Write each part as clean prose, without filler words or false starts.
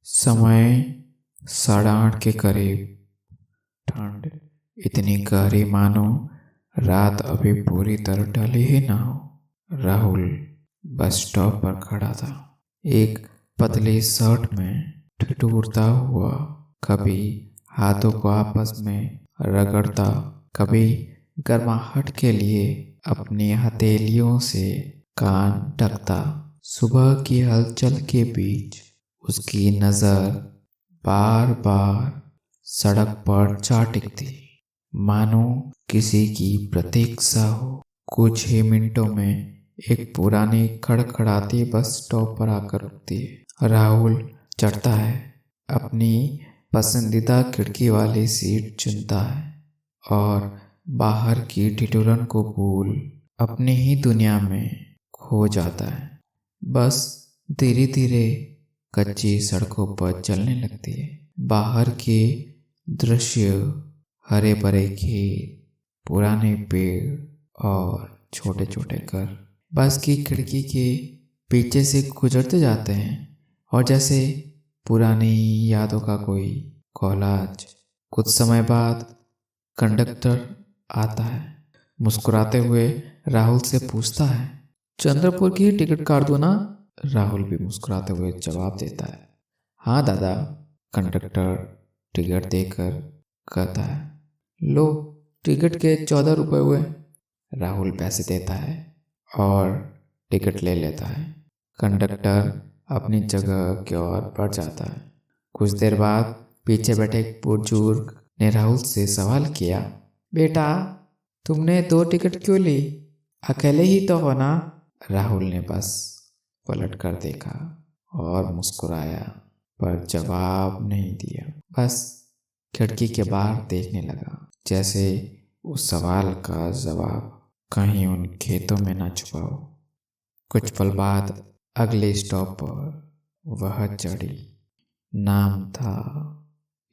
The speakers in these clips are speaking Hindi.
समय 8:30 के करीब। ठंड इतनी गहरी मानो रात अभी पूरी तरह ढली ही ना हो। राहुल बस स्टॉप पर खड़ा था, एक पतली शर्ट में ठिठुरता हुआ, कभी हाथों को आपस में रगड़ता, कभी गर्माहट के लिए अपनी हथेलियों से कान ढकता। सुबह की हलचल के बीच उसकी नजर बार बार सड़क पर जा टिकती, मानो किसी की प्रतीक्षा हो। कुछ ही मिनटों में एक पुरानी खड़खड़ाती बस स्टॉप पर आकर रुकती है। राहुल चढ़ता है, अपनी पसंदीदा खिड़की वाली सीट चुनता है और बाहर की ठिठुरन को भूल अपनी ही दुनिया में खो जाता है। बस धीरे धीरे कच्ची सड़कों पर चलने लगती है। बाहर के दृश्य, हरे भरे खेत, पुराने पेड़ और छोटे छोटे घर बस की खिड़की के पीछे से गुजरते जाते हैं, और जैसे पुरानी यादों का कोई कोलाज। कुछ समय बाद कंडक्टर आता है, मुस्कुराते हुए राहुल से पूछता है, चंद्रपुर की टिकट काट दो ना? राहुल भी मुस्कुराते हुए जवाब देता है, हाँ दादा। कंडक्टर टिकट देकर कहता है, लो, टिकट के 14 रुपए हुए। राहुल पैसे देता है और टिकट ले लेता है। कंडक्टर अपनी जगह की ओर बढ़ जाता है। कुछ देर बाद पीछे बैठे एक बुजुर्ग ने राहुल से सवाल किया, बेटा, तुमने 2 टिकट क्यों ली? अकेले ही तो हो ना? राहुल ने बस पलट कर देखा और मुस्कुराया, पर जवाब नहीं दिया। बस खिड़की के बाहर देखने लगा, जैसे उस सवाल का जवाब कहीं उन खेतों में ना छुपा हो। कुछ पल बाद अगले स्टॉप पर वह चढ़ी। नाम था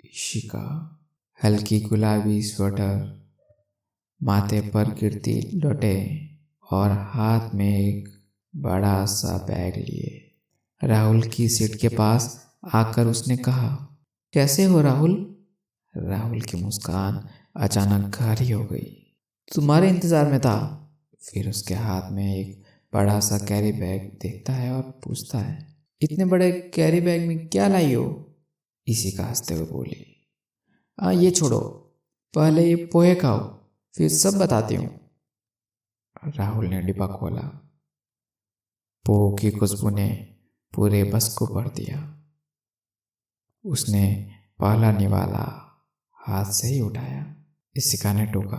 इशिका। हल्की गुलाबी स्वेटर, माथे पर गिरती लौटें और हाथ में एक बड़ा सा बैग लिए राहुल की सीट के पास आकर उसने कहा, कैसे हो राहुल? राहुल की मुस्कान अचानक गहरी हो गई। तुम्हारे इंतजार में था। फिर उसके हाथ में एक बड़ा सा कैरी बैग देखता है और पूछता है, इतने बड़े कैरी बैग में क्या लाई हो? इसी का हंसते हुए बोली, ये छोड़ो, पहले ये पोहे खाओ, फिर सब बताती हूँ। राहुल ने डिब्बा खोला। पोह की खुशबू ने पूरे बस को भर दिया। उसने पहला निवाला हाथ से ही उठाया। इशिका ने टोका,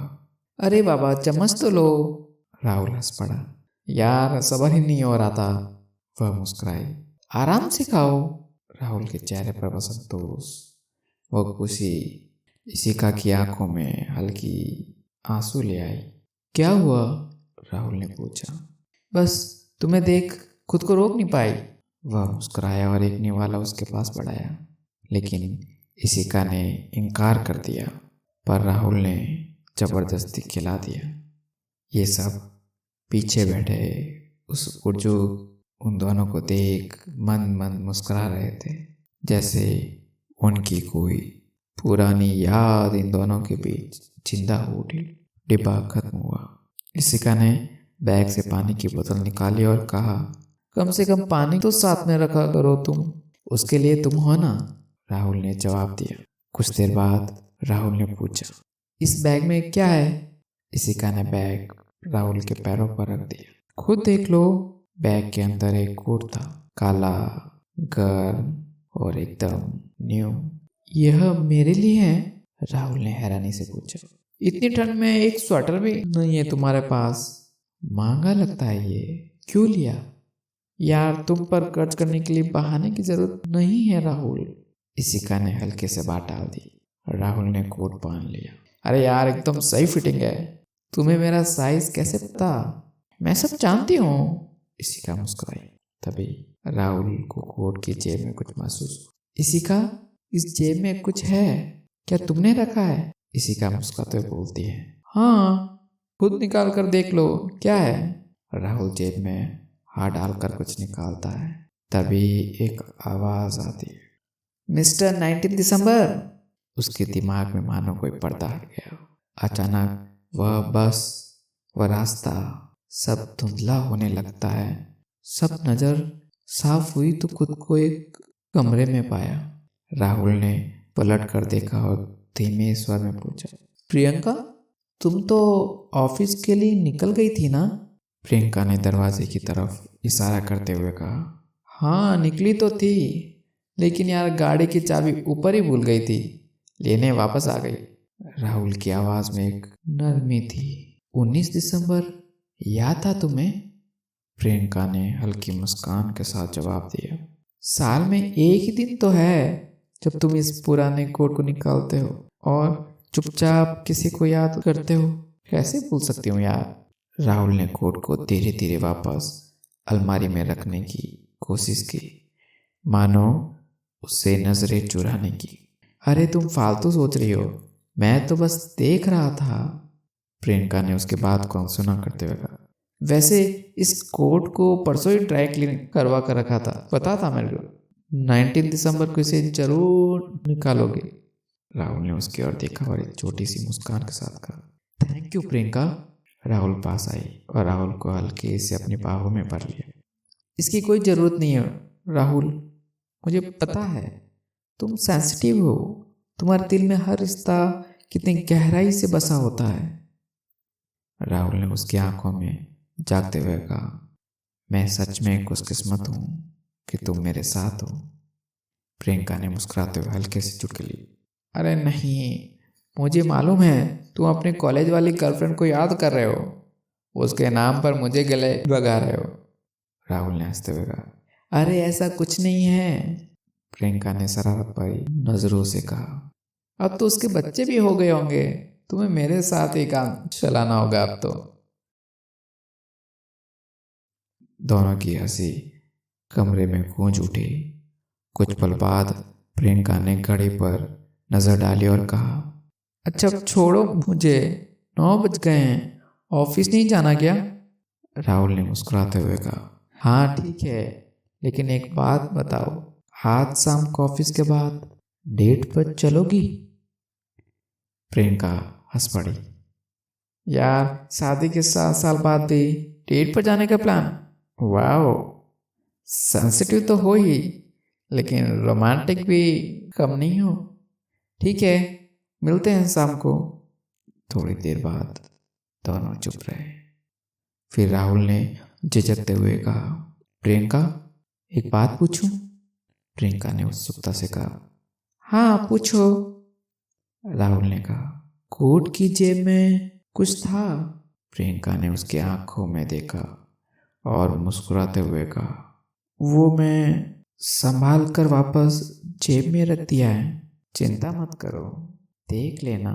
अरे बाबा, चम्मच तो लो। राहुल हंस पड़ा, यार सबर ही नहीं हो रहा था। वह मुस्कुराई, आराम से खाओ। राहुल के चेहरे पर बस संतोष, वो खुशी इशिका की आंखों में हल्की आंसू ले आई। क्या हुआ? राहुल ने पूछा। बस तुम्हें देख खुद को रोक नहीं पाई। वह मुस्कुराया और एक निवाला उसके पास बढ़ाया, लेकिन इशिका ने इनकार कर दिया। पर राहुल ने जबरदस्ती खिला दिया। ये सब पीछे बैठे उस बुजुर्ग उन दोनों को देख मन मन मुस्कुरा रहे थे, जैसे उनकी कोई पुरानी याद इन दोनों के बीच जिंदा हो उठी। डिब्बा खत्म हुआ। इशिका ने बैग से पानी की बोतल निकाली और कहा, कम से कम पानी तो साथ में रखा करो तुम, उसके लिए तुम हो ना? राहुल ने जवाब दिया। कुछ देर बाद राहुल ने पूछा, इस बैग में क्या है? इशिका ने बैग राहुल के पैरों पर रख दिया। खुद देख लो। बैग के अंदर एक कोट था, काला, गर्म और एकदम न्यू। यह मेरे लिए है? राहुल ने हैरानी से पूछा। इतनी ठंड में एक स्वेटर भी नहीं है तुम्हारे पास? महंगा लगता है ये, क्यों लिया? यार, तुम पर खर्च करने के लिए बहाने की जरूरत नहीं है राहुल। इशिका ने हल्के से बात डाल दी। राहुल ने कोट पहन लिया। अरे यार, एकदम सही फिटिंग है। तुम्हें मेरा साइज कैसे पता? मैं सब जानती हूँ। इशिका मुस्कुराई। तभी राहुल को कोट की जेब में कुछ महसूस हुआ। इशिका, इस जेब में कुछ है, क्या तुमने रखा है? इशिका मुस्कुराते हुए बोलती है, हाँ, खुद निकाल कर देख लो, क्या है? राहुल जेब में हाथ डालकर कुछ निकालता है। तभी एक आवाज आती है, मिस्टर 19 दिसंबर। उसके दिमाग में मानो कोई पर्दा हट गया। अचानक वह बस, वह रास्ता सब धुंधला होने लगता है। सब नजर साफ हुई तो खुद को एक कमरे में पाया। राहुल ने पलट कर देखा और धीमे स्वर में पूछा, प्रियंका, तुम तो ऑफिस के लिए निकल गई थी ना? प्रियंका ने दरवाजे की तरफ इशारा करते हुए कहा, हाँ निकली तो थी, लेकिन यार गाड़ी की चाबी ऊपर ही भूल गई थी, लेने वापस आ गई। राहुल की आवाज में एक नरमी थी। 19 दिसंबर याद था तुम्हें? प्रियंका ने हल्की मुस्कान के साथ जवाब दिया, साल में एक ही दिन तो है जब तुम इस पुराने कोट को निकालते हो और चुपचाप किसी को याद करते हो। कैसे भूल सकती हूँ यार? राहुल ने कोट को धीरे धीरे वापस अलमारी में रखने की कोशिश की, मानो उससे नजरें चुराने की। अरे तुम फालतू सोच रही हो, मैं तो बस देख रहा था। प्रियंका ने उसके बात को अनसुना करते हुए कहा, वैसे इस कोट को परसों ही ड्राई क्लीन करवा कर रखा था, पता था मेरे को। 19 दिसंबर को इसे जरूर निकालोगे। राहुल ने उसकी ओर देखा और एक छोटी सी मुस्कान के साथ कहा, थैंक यू प्रियंका। राहुल पास आई और राहुल को हल्के से अपनी बाहों में भर लिया। इसकी कोई जरूरत नहीं है राहुल, मुझे पता है तुम सेंसिटिव हो, तुम्हारे दिल में हर रिश्ता कितनी गहराई से बसा होता है। राहुल ने उसकी आंखों में जागते हुए कहा, मैं सच में खुशकिस्मत हूँ कि तुम मेरे साथ हो। प्रियंका ने मुस्कुराते हुए हल्के से चुटकी ली। अरे नहीं, मुझे मालूम है तुम अपने कॉलेज वाली गर्लफ्रेंड को याद कर रहे हो, उसके नाम पर मुझे गले लगा रहे हो। राहुल ने हंसते हुए कहा, अरे ऐसा कुछ नहीं है। प्रियंका ने शरारत भरी नजरों से कहा, अब तो उसके बच्चे भी हो गए होंगे, तुम्हें मेरे साथ ही काम चलाना होगा अब तो। दोनों की हंसी कमरे में गूंज उठी। कुछ पल बाद प्रियंका ने घड़ी पर नजर डाली और कहा, अच्छा छोड़ो मुझे, 9 बज गए हैं, ऑफिस नहीं जाना क्या? राहुल ने मुस्कुराते हुए कहा, हाँ ठीक है, लेकिन एक बात बताओ, आज शाम को ऑफिस के बाद डेट पर चलोगी? प्रियंका हंस पड़ी, यार शादी के 7 साल बाद भी डेट पर जाने का प्लान, वाह, सेंसिटिव तो हो ही, लेकिन रोमांटिक भी कम नहीं हो। ठीक है, मिलते हैं शाम को। थोड़ी देर बाद दोनों चुप रहे। फिर राहुल ने झिझकते हुए कहा, प्रियंका एक बात पूछूं? प्रियंका ने उत्सुकता से कहा, हाँ पूछो। राहुल ने कहा, कोट की जेब में कुछ था? प्रियंका ने उसकी आंखों में देखा और मुस्कुराते हुए कहा, वो मैं संभाल कर वापस जेब में रख दिया है, चिंता मत करो, देख लेना।